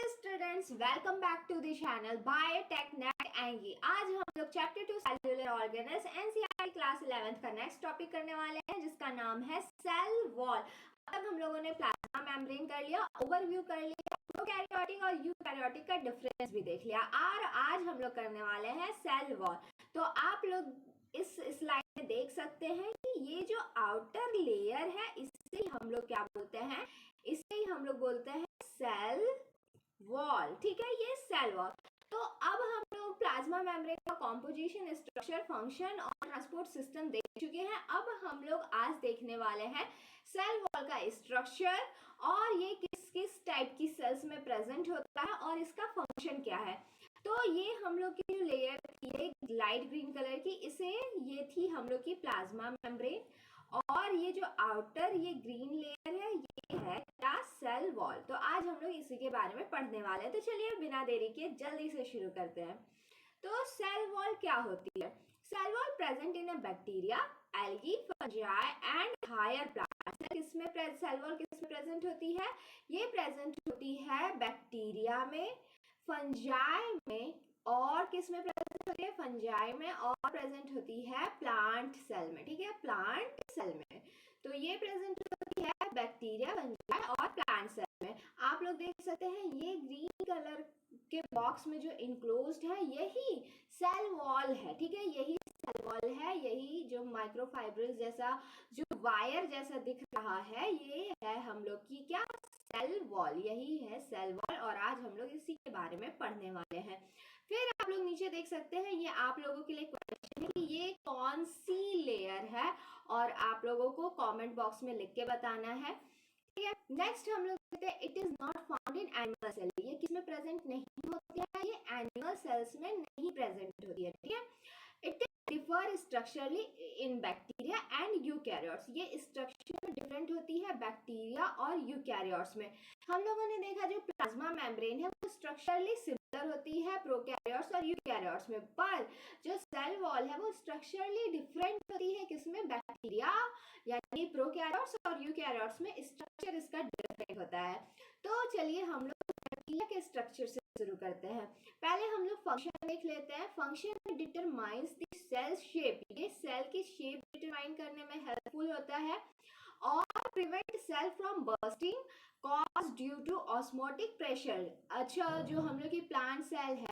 Students, welcome back to the channel Biotechnet Angie. आज हम लोग chapter 2 cellular organelles NCERT class 11th का next topic करने वाले हैं, जिसका नाम है सेल वॉल। अब तक हम लोगों ने प्लाज्मा मेम्ब्रेन कर लिया, ओवरव्यू कर लिया, प्रोकैरियोटिक और यूकैरियोटिक का डिफरेंस भी देख लिया, और आज हम लोग करने वाले हैं सेल वॉल। तो आप लोग इस स्लाइड में देख सकते हैं कि ये जो आउटर लेयर है, इसे हम लोग क्या बोलते हैं? इसे हम लोग बोलते हैं सेल वॉल। ठीक है, ये सेल वॉल। तो अब हम लोग प्लाज्मा मेम्ब्रेन का कॉम्पोजिशन, स्ट्रक्चर, फंक्शन और ट्रांसपोर्ट सिस्टम देख चुके हैं। अब हम लोग आज देखने वाले हैं सेल वॉल का स्ट्रक्चर, और ये किस किस टाइप की सेल्स में प्रेजेंट होता है और इसका फंक्शन क्या है। तो ये हम लोग की जो लेयर थी लाइट ग्रीन कलर की, इसे ये थी हम लोग की प्लाज्मा मेम्ब्रेन, और ये जो आउटर ये ग्रीन लेयर है, ये है क्या? Cell wall. तो आज हम लोग इसी के बारे में पढ़ने वाले हैं। तो चलिए बिना देरी के जल्दी से शुरू करते हैं। तो सेल वॉल क्या होती है? Cell wall present in a bacteria, algae, fungi and higher plants. किसमें सेल वॉल किसमें प्रेजेंट होती है? ये प्रेजेंट होती है बैक्टीरिया में, फंजाई में, और किसमें प्रेजेंट होती है? फंजाई में, और प्रेजेंट होती है प्लांट सेल में। ठीक है, प्लांट सेल में। तो ये प्रेजेंट होती है बैक्टीरिया, फंजाई और प्लांट सेल में। आप लोग देख सकते हैं ये ग्रीन कलर के बॉक्स में जो इनक्लोज्ड है, यही सेल वॉल है। ठीक है, यही सेल वॉल है। यही जो माइक्रोफाइब्रिल जैसा जो वायर जैसा दिख रहा है, ये है हम लोग की क्या? Cell wall. यही है सेल वॉल, और आज हम लोग इसी के बारे में पढ़ने वाले हैं। फिर आप लोग नीचे देख सकते हैं, ये आप लोगों के लिए क्वेश्चन है कि ये कौन सी लेयर है, और आप लोगों को कमेंट बॉक्स में लिख के बताना है। ठीक है, नेक्स्ट हम लोग देखते हैं it is not found in animal cell. ये किसमें प्रेजेंट नहीं होती है? ये एनिमल सेल्स में नहीं प्रेजेंट होती है। ठीक है, it differ structurally in bacteria and eukaryotes. ये स्ट्रक्चर में डिफरेंट होती है बैक्टीरिया और यूकैरियोट्स में। हम लोगों ने देखा जो प्लाज्मा मेम्ब्रेन है वो स्ट्रक्चरली सिमिलर होती है प्रोकैरियोट्स और यूकैरियोट्स में, पर जो सेल वॉल है वो स्ट्रक्चरली डिफरेंट होती है किसमें? बैक्टीरिया यानी प्रोकैरियोट्स और यूकैरियोट्स में स्ट्रक्चर इसका डिफरेंट होता है। तो चलिए हम लोग बैक्टीरिया के स्ट्रक्चर से शुरू करते हैं। पहले हम लोग फंक्शन देख लेते हैं। Function determines the cell shape. ये सेल की शेप डिटरमाइन करने में हेल्पफुल होता है, और prevent cell from bursting cause due to osmotic pressure. अच्छा, जो हम लोग की प्लांट सेल है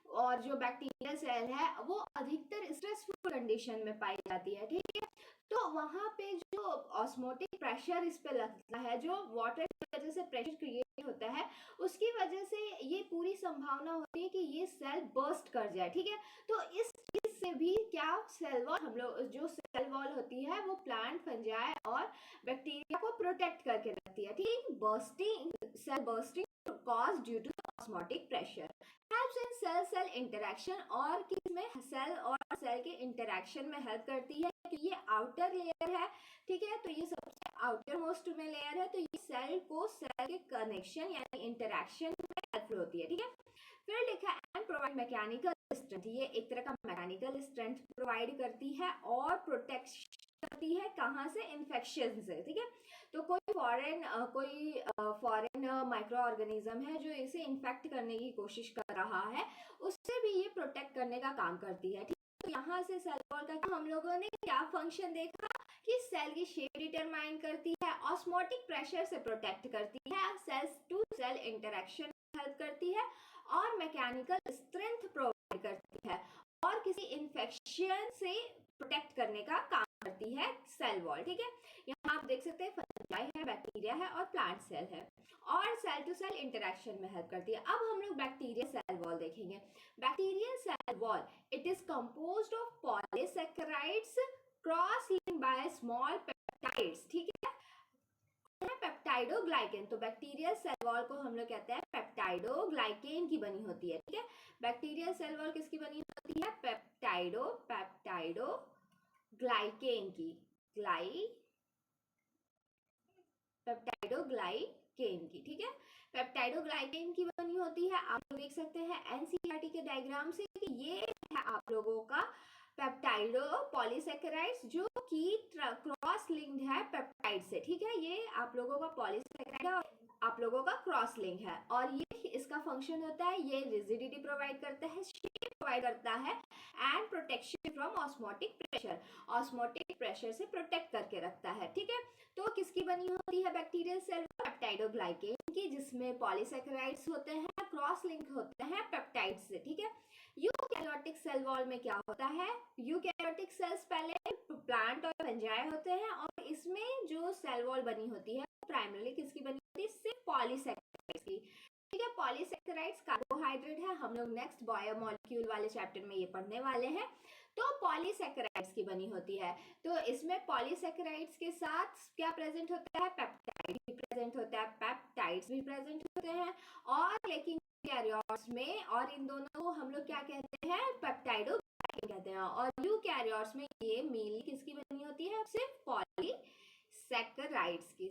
और जो बैक्टीरियल सेल है वो अधिकतर स्ट्रेसफुल कंडीशन में पाई जाती है। ठीक है, तो वहां पे जो ऑस्मोटिक प्रेशर इस पे लगता है, जो वाटर की वजह से प्रेशर क्रिएट होता है, उसकी वजह से ये पूरी संभावना होती है कि ये सेल बर्स्ट कर जाए। ठीक है, तो इस चीज से भी क्या सेल वॉल, हम लोग जो सेल वॉल होती है वो प्लांट, फंजाई और बैक्टीरिया को प्रोटेक्ट करके रखती है। ठीक, bursting, cell bursting cause due to osmotic pressure, helps in cell cell interaction. और किसमें? सेल और सेल के इंटरेक्शन में हेल्प करती है, कि ये आउटर लेयर है। ठीक है, तो ये सबसे आउटर मोस्ट में लेयर है, तो ये सेल को सेल के कनेक्शन यानी इंटरेक्शन में हेल्पफुल होती है। ठीक है, फिर लिखा एंड प्रोवाइड मैकेनिकल स्ट्रेंथ। ये एक तरह का मैकेनिकल स्ट्रेंथ प्रोवाइड करती है और प्रोटेक्ट करती है कहाँ से? इन्फेक्शन से। ठीक है, तो कोई फॉरेन माइक्रो ऑर्गेनिज्म है जो इसे इन्फेक्ट करने की कोशिश कर रहा है, उससे भी ये प्रोटेक्ट करने का काम करती है। ठीक, तो यहाँ से सेल वॉल का हम लोगों ने क्या फंक्शन देखा कि सेल की शेप डिटरमाइन करती है, ऑस्मोटिक प्रेशर से प्रोटेक्ट करती है, cells to cell interaction help करती है, और मैकेनिकल स्ट्रेंथ प्रोवाइड करती है, और किसी इन्फेक्शन से प्रोटेक्ट करने का काम करती है सेल वॉल। ठीक है, यहाँ आप देख सकते हैं फंजाई है, बैक्टीरिया है और प्लांट सेल है, और सेल टू सेल इंटरेक्शन में हेल्प करती है। अब हम लोग बैक्टीरिया सेल वॉल देखेंगे। Bacterial cell wall, it is composed of polysaccharides cross linked by small peptides. ठीक है, पेप्टाइडोग्लाइकेन। तो बैक्टीरियल सेल वॉल को हम लोग कहते हैं पेप्टाइडोग्लाइकेन की बनी होती है। ठीक है, बैक्टीरियल सेल वॉल किसकी बनी होती है? पेप्टाइडोग्लाइकेन की, पेप्टाइडोग्लाइकेन की। ठीक है, पेप्टाइडोग्लाइकेन की बनी होती है। आप लोग देख सकते हैं एनसीईआरटी के डायग्राम से कि ये है आप लोगों का पेप्टाइडो पॉलीसैकेराइड्स, जो कि क्रॉस लिंक्ड है पेप्टाइड से। ठीक है, ये आप लोगों का पॉलीसैकेराइड है, आप लोगों का क्रॉस लिंक है। और ये इसका फंक्शन होता है, ये रिजिडिटी प्रोवाइड करता है, शेप प्रोवाइड करता है and protection from osmotic pressure, osmotic pressure से प्रोटेक्ट करके रखता है। ठीक है, तो किसकी बनी होती है बैक्टीरियल सेल? पेप्टाइडोग्लाइकेन की, जिसमें पॉलीसैकेराइड्स होते हैं, क्रॉस लिंक होते हैं पेप्टाइड से। ठीक है, यूकैरियोटिक सेल वॉल में क्या होता है? यूकैरियोटिक सेल्स पहले प्लांट और फंजाई होते हैं, और इसमें जो सेल वॉल बनी होती है प्राइमरीली किसकी बनी होती है? सिर्फ पॉलीसैकेराइड्स की। ठीक है, पॉलीसैकेराइड्स कार्बोहाइड्रेट है, हम लोग नेक्स्ट बायोमोलिक्यूल वाले चैप्टर में ये पढ़ने वाले हैं। तो पॉलीसैकेराइड्स की बनी होती है, तो इसमें पॉलीसैकेराइड्स के साथ क्या प्रेजेंट होता है? पेप्टाइड भी प्रेजेंट होता है, पेप्टाइड्स भी प्रेजेंट होते हैं। और लेकिन यूकैरियोट्स में, और इन दोनों को हम लोग क्या कहते हैं? पेप्टाइडोग्लाइकेन कहते हैं। और यूकैरियोट्स में ये मेनली किसकी बनी होती है? सिर्फ पॉलीसैकेराइड्स की,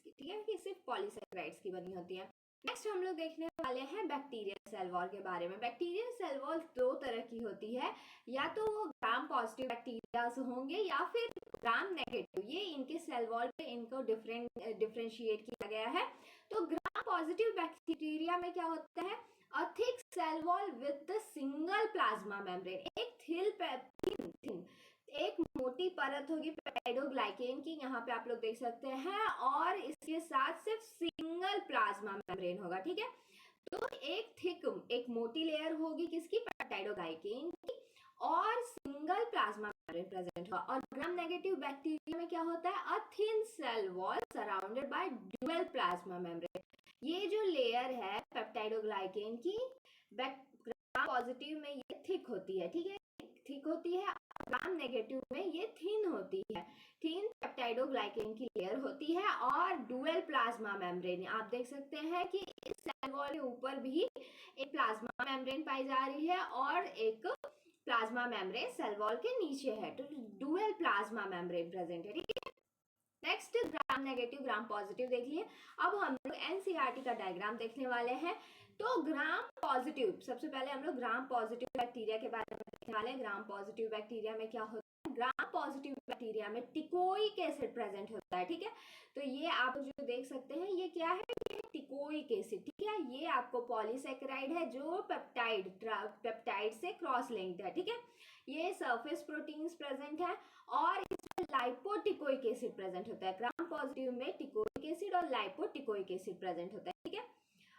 ठीक है, कि सिर्फ पॉलीसैकेराइड्स की बनी होती है। नेक्स्ट हम लोग देखने वाले हैं बैक्टीरियल सेल वॉल के बारे में। बैक्टीरियल सेल वॉल दो तरह की होती है, या तो वो ग्राम पॉजिटिव बैक्टीरिया होंगे या फिर ग्राम नेगेटिव। ये इनके सेल वॉल पे इनको डिफरेंशिएट किया गया है। तो ग्राम पॉजिटिव बैक्टीरिया में क्या होता है? A thick cell wall with the single plasma membrane, एक मोटी परत होगी पेप्टाइडोग्लाइकेन की, यहाँ पे आप लोग देख सकते हैं, और इसके साथ सिर्फ सिंगल प्लाज्मा मेम्ब्रेन होगा। ठीक है, तो एक मोटी लेयर होगी किसकी? पेप्टाइडोग्लाइकेन की, और सिंगल प्लाज्मा मेम्ब्रेन प्रेजेंट होगा। और ग्राम नेगेटिव बैक्टीरिया में क्या होता है? A thin cell wall surrounded by dual plasma membrane. ये जो लेयर है पेप्टाइडोग्लाइकेन की, ग्राम पॉजिटिव में ये थिक होती है। ठीक है, थिक होती है। ग्राम नेगेटिव में ये थिन होती है, थिन पेप्टाइडोग्लाइकेन की लेयर होती है, और डुअल प्लाज्मा मेम्ब्रेन। आप देख सकते हैं कि इस सेल वॉल के ऊपर भी एक प्लाज्मा मेम्ब्रेन पाई जा रही है, और एक प्लाज्मा मेम्ब्रेन सेल वॉल के नीचे है, तो डुअल प्लाज्मा मेम्ब्रेन प्रेजेंट है। ठीक है, next gram negative gram positive देख लिए। अब हम लोग एनसीईआरटी का डायग्राम देखने वाले हैं। तो ग्राम पॉजिटिव, सबसे पहले हम लोग ग्राम पॉजिटिव बैक्टीरिया के बारे में देखने वाले हैं। ग्राम पॉजिटिव बैक्टीरिया में क्या होता है? ग्राम पॉजिटिव बैक्टीरिया में टिकोइक एसिड प्रेजेंट होता है। ठीक है, तो ये आप जो देख सकते हैं, ये क्या है? ये टिकोइक एसिड। ठीक है, ये आपको पॉलीसैकेराइड है जो पेप्टाइड से क्रॉस लिंक्ड है। ठीक है, ये सरफेस प्रोटीन्स प्रेजेंट है, और इसमें लाइपोटिकोइक एसिड प्रेजेंट होता है। ग्राम पॉजिटिव में टिकोइक एसिड और लाइपोटिकोइक एसिड प्रेजेंट होता है। ठीक है,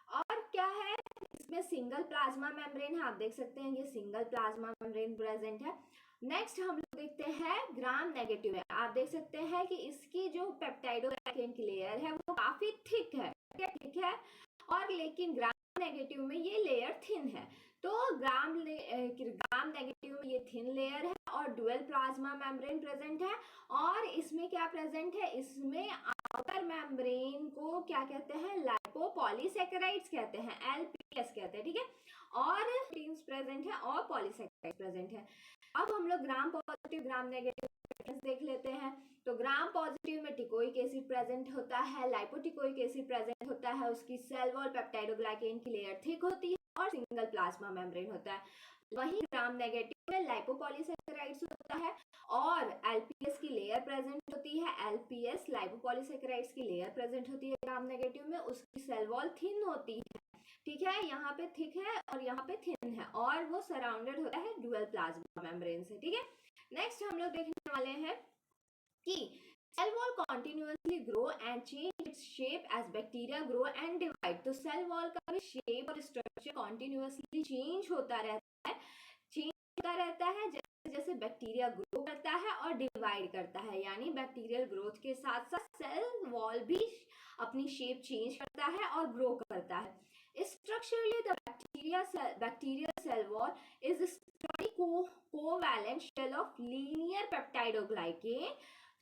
और क्या है? इसमें सिंगल प्लाज्मा मेम्ब्रेन है, आप देख सकते हैं ये सिंगल प्लाज्मा मेम्ब्रेन प्रेजेंट है। नेक्स्ट हम लोग देखते हैं ग्राम नेगेटिव है। आप देख सकते हैं कि इसकी जो पेप्टाइडोग्लाइकेन की लेयर है वो काफी थिक है, ठीक है, और लेकिन ग्राम नेगेटिव में ये लेयर थिन है। तो ग्राम नेगेटिव में ये थिन लेयर है, और डुअल प्लाज्मा मेम्ब्रेन प्रेजेंट है। और इसमें क्या प्रेजेंट है? इसमें आउटर मेम्ब्रेन को क्या कहते हैं? लाइपोपॉलीसैकेराइड्स कहते हैं, एलपीएस कहते हैं। ठीक है, और प्रोटीन्स प्रेजेंट है और पॉलीसैकेराइड प्रेजेंट है। अब हम लोग ग्राम पॉजिटिव ग्राम नेगेटिव देख लेते हैं। तो ग्राम पॉजिटिव में टिकोइक एसिड प्रेजेंट होता है, लाइपोटिकोइक एसिड प्रेजेंट होता है, उसकी सेल वॉल पेप्टाइडोग्लाइकेन की लेयर थिक होती है, और सिंगल प्लाज्मा मेम्ब्रेन होता है। वहीं ग्राम नेगेटिव में लाइपोपॉलीसैकेराइड्स होता है, और एलपीएस की लेयर प्रेजेंट होती है, एलपीएस लाइपोपॉलीसैकेराइड्स की लेयर प्रेजेंट होती है ग्राम नेगेटिव में, उसकी सेल वॉल थिन होती है। ठीक है, यहाँ पे थिक है और यहाँ पे थिन है, और वो सराउंडेड होता है डुअल प्लाज्मा मेम्ब्रेन से। ठीक है, नेक्स्ट हम लोग देखने वाले हैं कि cell wall continuously grow and change its shape as bacteria grow and divide. तो सेल वॉल का भी शेप और स्ट्रक्चर कंटिन्यूअसली चेंज होता रहता है, जैसे जैसे बैक्टीरिया ग्रो करता है और डिवाइड करता है, यानी बैक्टीरियल ग्रोथ के साथ साथ सेल वॉल भी अपनी शेप चेंज करता है और ग्रो करता है। Structurally, the bacterial cell wall is a sturdy covalent shell of linear peptidoglycan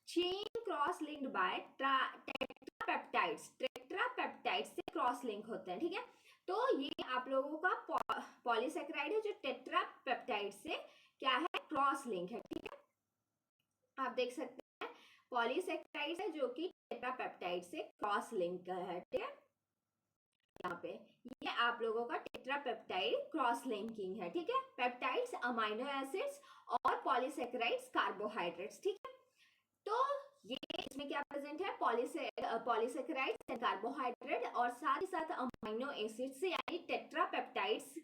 chain cross-linked by tetrapeptides से cross-link होते हैं। ठीक है, तो ये आप लोगों का पॉलीसैकेराइड है जो टेट्रापेप्टाइड से क्या है? क्रॉस लिंक है। ठीक है, आप देख सकते हैं पॉलीसैकेराइड है जो कि टेट्रापेप्टाइड से क्रॉस लिंक है। ठीक है, यहाँ पे ये आप लोगों का टेट्रापेप्टाइड क्रॉस लिंकिंग है। ठीक है, पेप्टाइड्स अमाइनो एसिड्स और पॉलीसैकेराइड्स कार्बोहाइड्रेट्स। ठीक है, तो ये इसमें क्या प्रेजेंट है, पॉलीसेकेराइड्स एंड कार्बोहाइड्रेट और साथ ही साथ अमीनो एसिड्स यानी टेट्रापेप्टाइड्स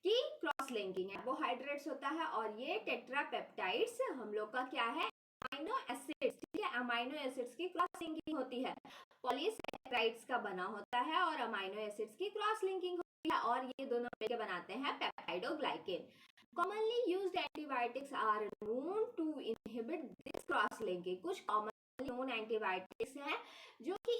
की क्रॉस लिंकिंग है। कार्बोहाइड्रेट्स होता है और ये टेट्रापेप्टाइड्स हम लोग का क्या है, अमीनो एसिड्स, ठीक है, अमीनो एसिड्स की क्रॉस लिंकिंग होती है। पॉलीसेकेराइड्स का बना होता है और अमीनो एसिड्स की क्रॉस लिंकिंग होती है और ये दोनों मिलकर बनाते हैं peptidoglycan. Commonly used antibiotics are known to inhibit this cross linking। कुछ commonly known antibiotics हैं जो कि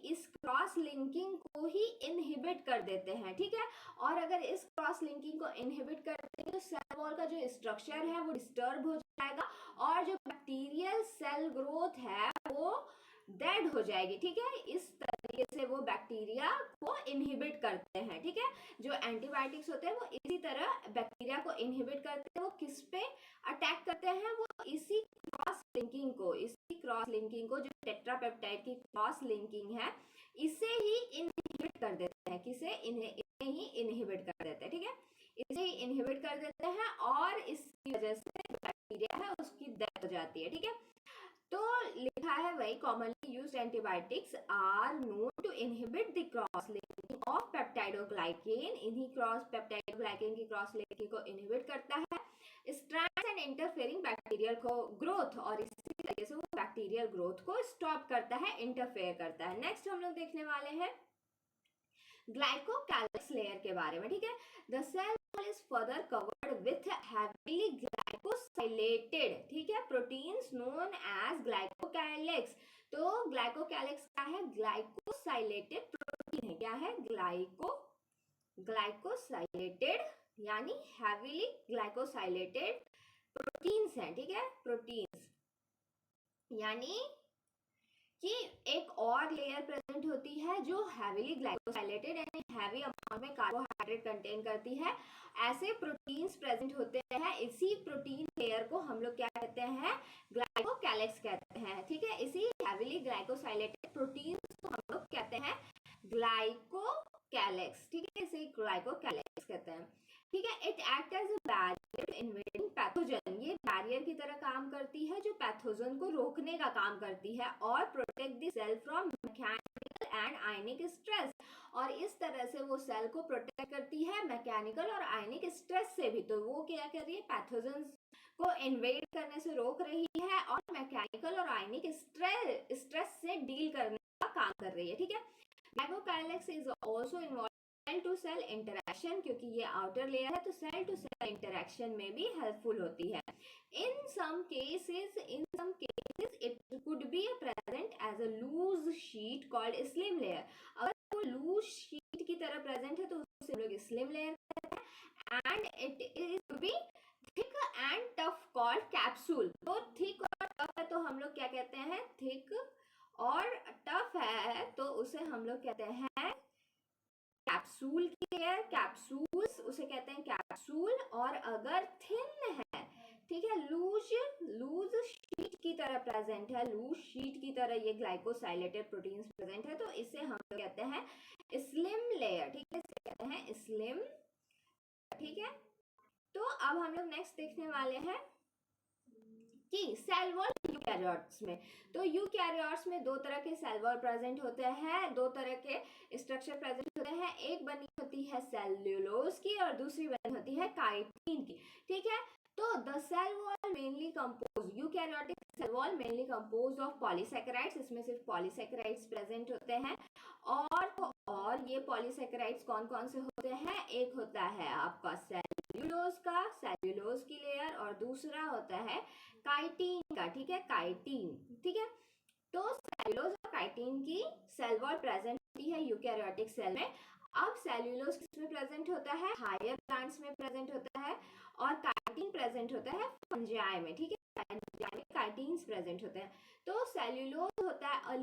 इस क्रॉस लिंकिंग को ही इनहिबिट कर देते हैं, ठीक है। और अगर इस क्रॉस लिंकिंग को इनहिबिट करते हैं तो सेल वॉल का जो स्ट्रक्चर है वो डिस्टर्ब हो जाएगा और जो बैक्टीरियल सेल ग्रोथ है वो डेड हो जाएगी, ठीक है। इस तरीके से वो बैक्टीरिया को इनहिबिट करते हैं, ठीक है। जो एंटीबायोटिक्स होते हैं वो इसी तरह बैक्टीरिया को इनहिबिट करते हैं। वो किस पे अटैक करते हैं, वो इसी क्रॉस लिंकिंग को जो टेट्रापेप्टाइड की क्रॉस लिंकिंग है इसे ही इनहिबिट कर देते हैं। किसे, इन्हें ही इनहिबिट कर देते हैं, ठीक है, इसे ही इनहिबिट कर देते हैं और इसकी वजह से बैक्टीरिया है उसकी डेथ हो जाती है, ठीक है। तो लिखा है वही, commonly used antibiotics are known to inhibit the cross linking of peptidoglycan. इन्हीं क्रॉस पेप्टाइडोग्लाइकेन की क्रॉस लिंकिंग को इनहिबिट करता है स्ट्रैंड्स एंड इंटरफेयरिंग बैक्टीरियल को ग्रोथ, और इसी तरीके से वो बैक्टीरियल ग्रोथ को स्टॉप करता है, इंटरफेयर करता है। नेक्स्ट हम लोग देखने वाले हैं ग्लाइकोकैलिक्स लेयर के बारे में, ठीक है। The cell wall is further covered with heavily glycosylated, ठीक है, प्रोटीन्स नोन एज ग्लाइकोकैलिक्स। तो ग्लाइकोकैलिक्स क्या है, ग्लाइकोसाइलेटेड प्रोटीन है। क्या है, ग्लाइकोसाइलेटेड यानी हेवीली ग्लाइकोसाइलेटेड प्रोटीन्स हैं, ठीक है। प्रोटीन्स यानी कि एक और लेयर प्रेजेंट होती है जो हैवीली ग्लाइकोसाइलेटेड यानी हैवी अमाउंट में कार्बोहाइड्रेट कंटेन करती है। ऐसे प्रोटीन्स प्रेजेंट होते हैं, इसी प्रोटीन लेयर को हम लोग क्या कहते हैं, ग्लाइकोकैलिक्स कहते हैं, ठीक है। इसी हैवीली ग्लाइकोसाइलेटेड प्रोटीन्स को हम लोग कहते हैं ग्लाइकोकैलिक्स, ठीक है, इसे ग्लाइकोकैलिक्स कहते हैं, ठीक है। It act as a barrier invading pathogen, ये बैरियर की तरह काम करती है जो पैथोजन को रोकने का काम करती है और protect the cell from mechanical and ionic stress, और इस तरह से वो सेल को प्रोटेक्ट करती है मैकेनिकल और आयनिक स्ट्रेस से भी। तो वो क्या कर रही है, पैथोजन को इन्वेड करने से रोक रही है और मैकेनिकल और आयनिक स्ट्रेस से डील करने का काम कर रही है, ठीक है। Glycocalyx is also involve cell to cell interaction, क्योंकि ये आउटर लेयर है तो सेल टू सेल इंटरेक्शन में भी हेल्पफुल होती है। In some cases it could be present as a loose sheet called slime layer. अगर वो लूज शीट की तरह प्रेजेंट है तो उसे हम लोग स्लिम लेयर कहते हैं। And it is be thick and tough called capsule. तो थिक और टफ है तो हम लोग क्या कहते हैं, थिक और टफ है तो उसे हम लोग कहते हैं कैप्सूल की लेयर, कैप्सूल्स उसे कहते हैं कैप्सूल। और अगर थिन है, ठीक है, लूज शीट की तरह प्रेजेंट है, लूज शीट की तरह ये ग्लाइकोसाइलेटेड प्रोटीन्स प्रेजेंट है तो इसे हम लोग कहते हैं स्लिम लेयर, ठीक है, इसे कहते हैं स्लिम, ठीक है। तो अब हम लोग नेक्स्ट देखने वाले हैं कि सेल वॉल यूकैरियोट्स में। तो यूकैरियोट्स में दो तरह के सेल वॉल प्रेजेंट होते हैं, दो तरह के स्ट्रक्चर प्रेजेंट होते हैं। एक बनी होती है सेल्यूलोज की और दूसरी बनी होती है काइटिन की, ठीक है। तो the cell wall mainly compose, eukaryotic cell wall mainly compose of polysaccharides, इसमें सिर्फ पॉलीसैकेराइड्स प्रेजेंट होते हैं। और ये पॉलीसैकेराइड्स कौन कौन से होते हैं, एक होता है आपका सेल्यूलोज की लेयर और दूसरा होता है काइटिन का, ठीक है, काइटिन, ठीक है। तो सेल्यूलोज और काइटिन की सेल वॉल प्रेजेंट होती है यूकैरियोटिक सेल में। अब सेल्यूलोज किसमें प्रेजेंट होता है, हायर प्लांट्स में प्रेजेंट होता है और काइटिन प्रेजेंट होता है फंजाई में, ठीक है, फंजाई में काइटिन्स प्रेजेंट होते हैं। तो सेल्यूलोज होता है a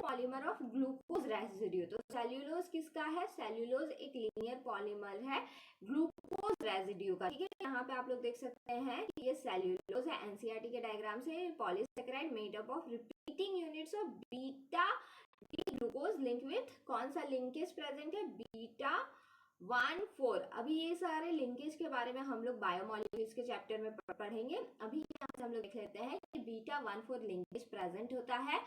polymer of glucose residue. तो सेल्यूलोज किसका है, सेल्यूलोज एक लीनियर पॉलीमर है ग्लूकोज रेसिड्यू का, ठीक है। यहाँ पे आप लोग देख सकते हैं कि ये सेल्यूलोज है, एनसीईआरटी के डायग्राम से, polysaccharide made up of repeating units of beta D glucose link with कौन सा लिंकेज प्रेजेंट है, बीटा 1,4। अभी ये सारे लिंकेज के बारे में हम लोग बायोमोलिक्यूल्स के चैप्टर में पढ़ेंगे। अभी यहाँ से हम लोग देख लेते हैं कि बीटा 1,4 लिंकेज प्रेजेंट होता है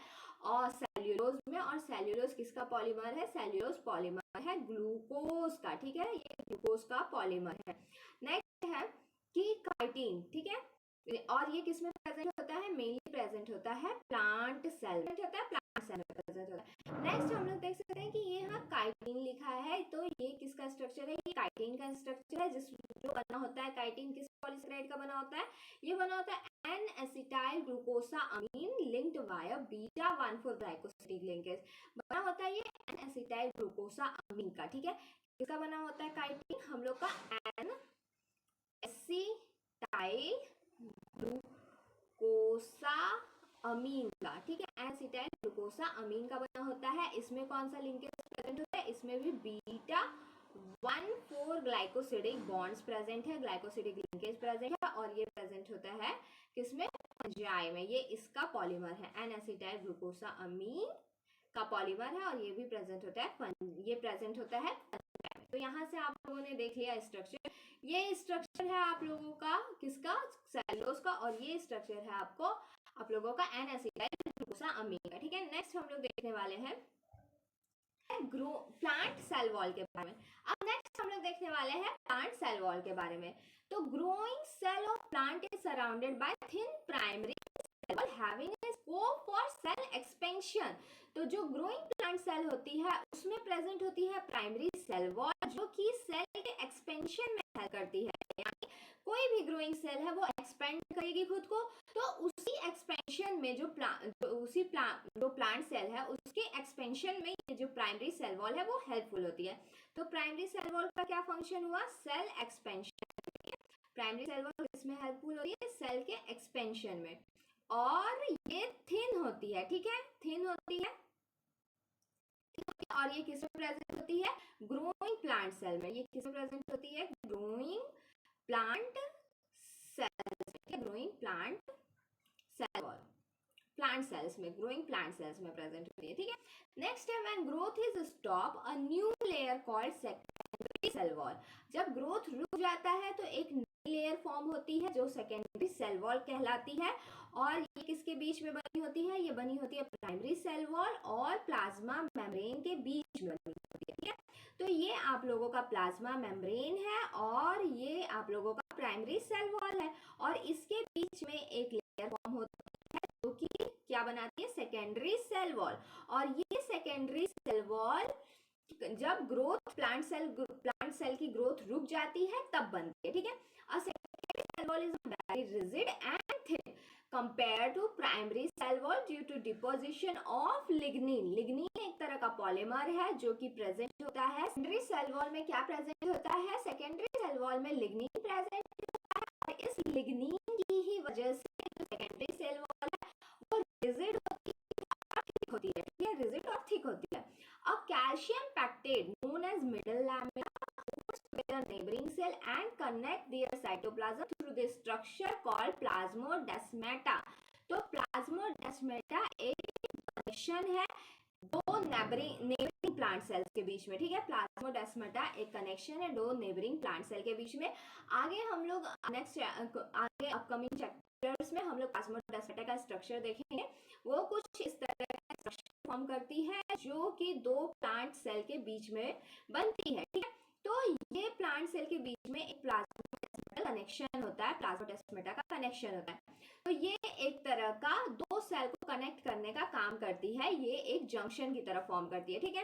और सेल्यूलोज में, और सेल्यूलोज किसका पॉलीमर है? सेल्यूलोज पॉलीमर है ग्लूकोज का, ठीक है, ये ग्लूकोज का पॉलीमर है। नेक्स्ट है कि काइटिन, ठीक है, और ये किस में प्रेजेंट होता है? मेनली प्रेजेंट होता है प्लांट सेल में, होता है प्लांट सेल में प्रेजेंट होता है। नेक्स्ट हम लोग देख सकते हैं कि ये यहाँ काइटिन लिखा है, तो ये किसका स्ट्रक्चर है? ये काइटिन का स्ट्रक्चर है, जिस जो बना होता है काइटिन किस पॉलीसेकेराइड का बना होता है? ये बना होता है N acetyl glucosamine linked via beta 1,4 glycosidic linkage, बना होता है ये एन एसिटाइल ग्लूकोसामीन का, ठीक है। किसका बना होता है काइटिन? हम लोग का एन एसिटाइल ग्लूकोसामीन का, ठीक है, एसिटाइल ग्लूकोसामीन का बना होता है। इसमें कौन सा लिंकेज प्रेजेंट होता है? इसमें भी बीटा 1,4 ग्लाइकोसिडिक बॉन्ड्स प्रेजेंट है, ग्लाइकोसिडिक लिंकेज प्रेजेंट है, और ये प्रेजेंट होता है किसमें? एंजाइम में। ये इसका पॉलीमर है, एन एसिटाइल ग्लूकोसामीन का पॉलीमर है, और ये भी प्रेजेंट होता है, ये प्रेजेंट होता है। तो यहाँ से आप लोगों ने देख लिया स्ट्रक्चर, ये स्ट्रक्चर है आप लोगों का किसका? सेल्यूलोज का, और ये स्ट्रक्चर है आपको आप लोगों का एन एसिटाइल ग्लूकोसामीन का, ठीक है। नेक्स्ट हम लोग देखने वाले हैं प्लांट सेल वॉल के बारे में। अब नेक्स्ट हम लोग देखने वाले हैं प्लांट सेल वॉल के बारे में। तो growing cell of plant is surrounded by thin primary cell wall having a scope for cell expansion. तो जो ग्रोइंग प्लांट सेल होती है उसमें प्रेजेंट होती है प्राइमरी सेल वॉल, जो कि सेल के एक्सपेंशन में हेल्प करती है, यानी कोई भी ग्रोइंग सेल है वो एक्सपेंड करेगी खुद को, तो उसी एक्सपेंशन में जो प्लांट सेल है उसके एक्सपेंशन में ये जो प्राइमरी सेल वॉल है वो हेल्पफुल होती है। तो प्राइमरी सेल वॉल का क्या फंक्शन हुआ? Cell expansion. Primary cell wall इसमें हेल्पफुल होती है सेल के एक्सपेंशन में, और ये थिन होती है, ठीक है, थिन होती है, और ये किसमें प्रेजेंट होती है? ग्रोइंग प्लांट सेल में। ये किसमें प्रेजेंट होती है? Growing plant cells, growing plant cell wall, plant cells में, ग्रोइंग प्लांट सेल्स में प्रेजेंट होती है, ठीक है। नेक्स्ट है when growth is stop a new layer called secondary cell wall. जब ग्रोथ रुक जाता है तो एक नई लेयर फॉर्म होती है जो सेकेंडरी सेल वॉल कहलाती है, और ये किसके बीच में बनी होती है? ये बनी होती है प्राइमरी सेल वॉल और प्लाज्मा मेम्ब्रेन के बीच में बनी होती है, ठीक है। तो ये आप लोगों का प्लाज्मा मेम्ब्रेन है और ये आप लोगों का प्राइमरी सेल वॉल है, और इसके बीच में एक लेयर फॉर्म होती है जो कि क्या बनाती है? Secondary cell wall. और ये सेकेंडरी सेल वॉल जब ग्रोथ प्लांट सेल की ग्रोथ रुक जाती है तब बनती है, ठीक है। A secondary cell wall is very rigid and thin compared to primary cell wall due to deposition of lignin। lignin एक तरह का पॉलीमर है जो कि प्रेजेंट होता है सेकेंडरी सेल वॉल में। क्या प्रेजेंट होता है? सेकेंडरी सेल वॉल में lignin प्रेजेंट होता है, और इस lignin की ही वजह से जो सेकेंडरी सेल वॉल है वो रिजिड होती है, ठीक है, रिजिड और थिक होती है। अब calcium pectate known as middle lamella with a neighboring cell and connect their cytoplasm through the structure called plasmodesmata। तो प्लाज्मोडेस्माटा एक कनेक्शन है दो नेबरिंग प्लांट सेल्स के बीच में, ठीक है। प्लाज्मोडेस्माटा एक कनेक्शन है दो नेबरिंग प्लांट सेल के बीच में। आगे हम लोग आगे अपकमिंग चैप्टर्स में हम लोग प्लाज्मोडेस्माटा का स्ट्रक्चर देखेंगे। वो कुछ इस तरह का स्ट्रक्चर फॉर्म करती है जो कि दो प्लांट सेल के बीच में बनती है, ठीक है। तो ये प्लांट सेल के बीच में एक प्लाज्मोडेस्माटा कनेक्शन होता है, प्लाज्मोडेस्माटा का कनेक्शन होता है। तो ये एक तरह का दो सेल को कनेक्ट करने का काम करती है, ये एक जंक्शन की तरह फॉर्म करती है, ठीक है।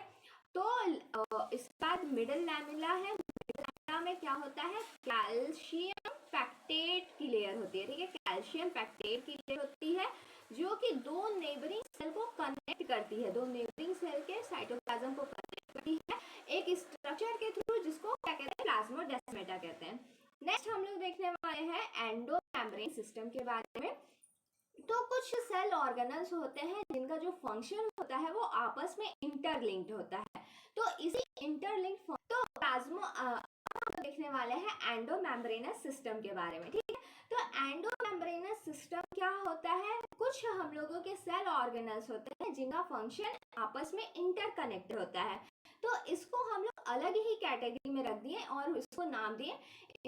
तो इसके बाद मिडल लैमेला है। मिडल लैमेला में क्या होता है? कैल्शियम पैक्टेट की लेयर होती है, ठीक है, कैल्शियम पैक्टेट की लेयर होती है जो कि दो नेबरिंग सेल को कनेक्ट करती है, दो नेबरिंग सेल के साइटोप्लाज्म को कनेक्ट करती है एक स्ट्रक्चर के थ्रू, जिसको क्या कहते हैं? प्लाज्मोडेस्माटा कहते हैं। नेक्स्ट हम लोग देखने वाले हैं एंडो मेम्ब्रेन सिस्टम के बारे में। तो कुछ सेल ऑर्गेनल्स होते हैं जिनका जो फंक्शन होता है वो आपस में इंटरलिंक्ड होता है। तो इसी इंटरलिंक्ड तो देखने वाले हैं एंडोमेम्ब्रेनस सिस्टम के बारे में, ठीक है। तो एंडोमेम्ब्रेनस सिस्टम क्या होता है? कुछ हम लोगों के सेल ऑर्गेनल्स होते हैं जिनका फंक्शन आपस में इंटरकनेक्ट होता है। तो इसको हम लोग अलग ही कैटेगरी में रख दिए और इसको नाम दिए,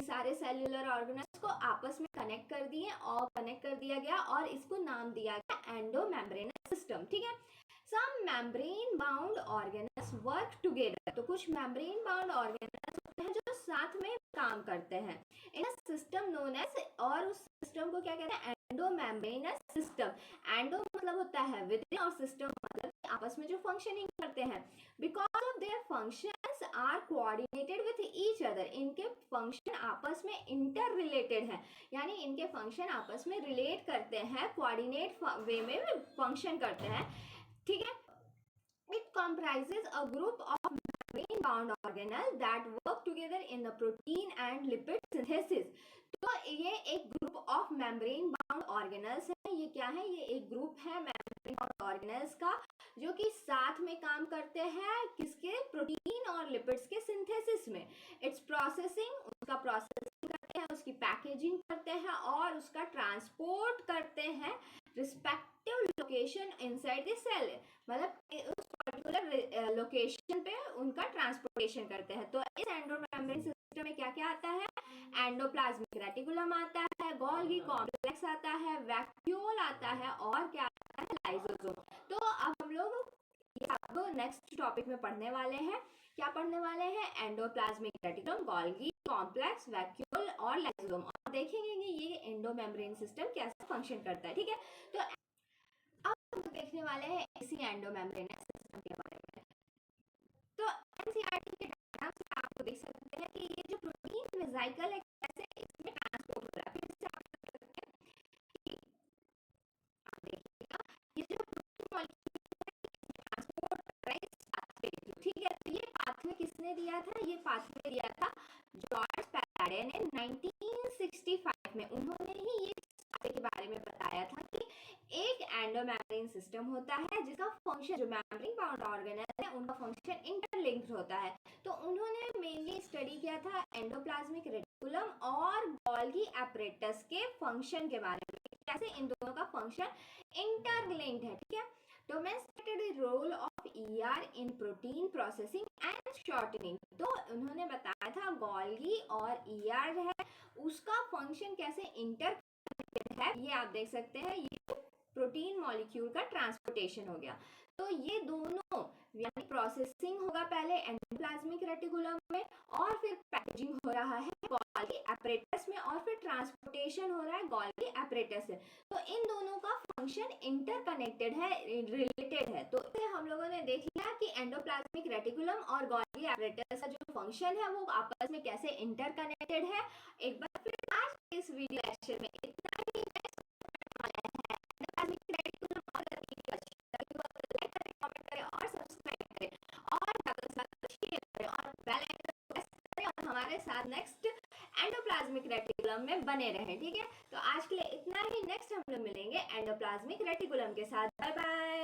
सारे सेल्यूलर ऑर्गेनेल्स को आपस में कनेक्ट कर दिए और कनेक्ट कर दिया गया और इसको नाम दिया गया एंडोमेम्ब्रेनस सिस्टम। ठीक है, some membrane bound organelles work together, तो कुछ मेम्ब्रेन बाउंड ऑर्गेनेल्स होते हैं जो साथ में काम करते हैं इन अ सिस्टम नोन एज, और उस सिस्टम को क्या कहते हैं, एंडोमेम्ब्रेनस सिस्टम। एंडो मतलब होता है विदिन और सिस्टम मतलब आपस में जो फंक्शनिंग करते हैं। Because of their functions are coordinated with each other, इनके फंक्शन आपस में इंटर रिलेटेड है, यानी इनके फंक्शन आपस में रिलेट करते हैं, कोऑर्डिनेट वे में फंक्शन करते हैं। ठीक है, it comprises a group of membrane bound organelles that work together in the protein and lipid synthesis। तो ये एक group of membrane bound organelles है, ये क्या है, ये एक ग्रुप है मेम्ब्रेन बाउंड ऑर्गेनल्स का जो कि साथ में काम करते हैं किसके, प्रोटीन और लिपिड्स के सिंथेसिस में। इट्स प्रोसेसिंग, उसका प्रोसेसिंग करते हैं, उसकी पैकेजिंग करते हैं और उसका ट्रांसपोर्ट करते हैं respective location inside the cell, मतलब उस पर्टिकुलर लोकेशन पे उनका ट्रांसपोर्टेशन करते हैं। तो इस एंडोमेम्ब्रेन सिस्टम में क्या क्या आता है, एंडोप्लाज्मिक रेटिकुलम आता है, गोल्गी कॉम्प्लेक्स आता है, वैक्यूल आता है और क्या आता है, लाइसोसोम। तो अब हम लोग ये अब नेक्स्ट टॉपिक में पढ़ने वाले हैं, क्या पढ़ने वाले हैं, endoplasmic reticulum, Golgi complex, vacuole और लाइसोसोम, और देखेंगे कि ये एंडोमेम्ब्रेन सिस्टम कैसे फंक्शन करता है। ठीक है, तो अब हम देखने वाले हैं इसी एंडोमेम्ब्रेनस सिस्टम के बारे में। तो एनसीईआरटी के डायग्राम से आप देख सकते हैं कि ये जो प्रोटीन वेसिकल है कैसे इसमें ट्रांसपोर्ट हो रहा है। फिर से आप देख सकते हैं कि आप देखिएगा ये जो प्रोटीन मॉलिक्यूल है ट्रांसपोर्ट कर रहा है इस पाथवे के थ्रू। ठीक है, तो ये पाथवे किसने दिया था, ये पाथवे दिया था जॉर्ज पैराडे ने 1965 में। उन्होंने ही ये के बारे में बताया था कि एक एंडोमेम्ब्रेन सिस्टम होता है जिसका फंक्शन, जो मेम्ब्रेन बाउंड ऑर्गेनेल है उनका फंक्शन इंटरलिंक्ड होता है। तो उन्होंने मेनली स्टडी किया था एंडोप्लाज्मिक रेटिकुलम और गोल्गी एपरेटस के फंक्शन के बारे में, कैसे इन दोनों का फंक्शन इंटरलिंक्ड है। ठीक है, demonstrated the role of ER in protein processing and shortening। तो उन्होंने बताया था गोल्गी और ER है उसका फंक्शन कैसे इंटर है, ये आप देख सकते हैं, ये प्रोटीन मॉलिक्यूल का ट्रांसपोर्टेशन हो गया। तो ये दोनों यानी प्रोसेसिंग होगा पहले एंडोप्लाज्मिक रेटिकुलम में और फिर पैकेजिंग हो रहा है गोल्गी एपरेटस में और फिर ट्रांसपोर्टेशन हो रहा है गोल्गी एपरेटस से। तो इन दोनों का फंक्शन इंटरकनेक्टेड है, रिलेटेड है। तो इसे हम लोगों ने देख लिया कि एंडोप्लाज्मिक रेटिकुलम और गोल्गी एपरेटस का जो फंक्शन है वो आपस में कैसे इंटरकनेक्टेड है। एक बार फिर आज इस वीडियो लेक्चर में इतना ही। लाइक करें, कमेंट करें और सब्सक्राइब करें और ज्यादा से ज्यादा शेयर करें और बेल आइकन को प्रेस करें और हमारे साथ नेक्स्ट एंडोप्लाज्मिक रेटिकुलम में बने रहें। ठीक है, तो आज के लिए इतना ही, नेक्स्ट हम लोग मिलेंगे एंडोप्लाज्मिक रेटिकुलम के साथ। Bye bye.